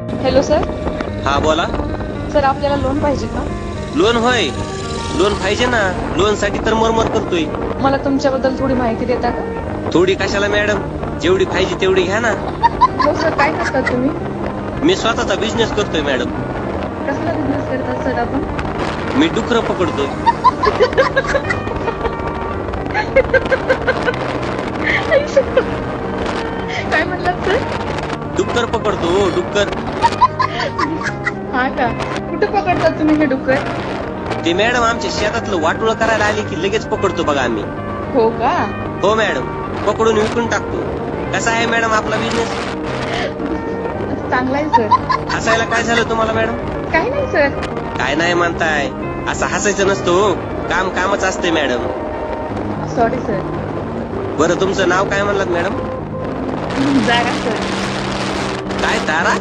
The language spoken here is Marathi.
Hello sir. हा बोला. सर आपल्याला लोन पाहिजे का? लोन होय, लोन पाहिजे ना. लोन साठी तर मरमर करतोय. मला तुमच्याबद्दल थोडी माहिती देता का? थोडी कशाला मॅडम, जेवढी पाहिजे तेवढी घ्या ना. हो सर, काय करतात तुम्ही? मी स्वतःचा बिझनेस करतोय मॅडम. कसला बिझनेस करतात सर आपण? मी डुकर पकडतोय. काय म्हणलात सर? डुक्कर पकडतो हो, डुक्कर. हा का, कुठे पकडतात तुम्ही हे डुक्कर? ते मॅडम आमच्या शेतातलं वाटोळं करायला आले की लगेच पकडतो बघा आम्ही. हो का? हो मॅडम, पकडून विकून टाकतो. कसा आहे मॅडम आपला बिझनेस? चांगला आहे सर. हसायला काय झालं तुम्हाला मॅडम? काही नाही सर. काय नाही म्हणताय, असं हसायचं नसतं हो. काम कामच असते मॅडम. Sorry sir. बरं तुमचं नाव काय म्हणलात मॅडम? Zara sir. काय तारा?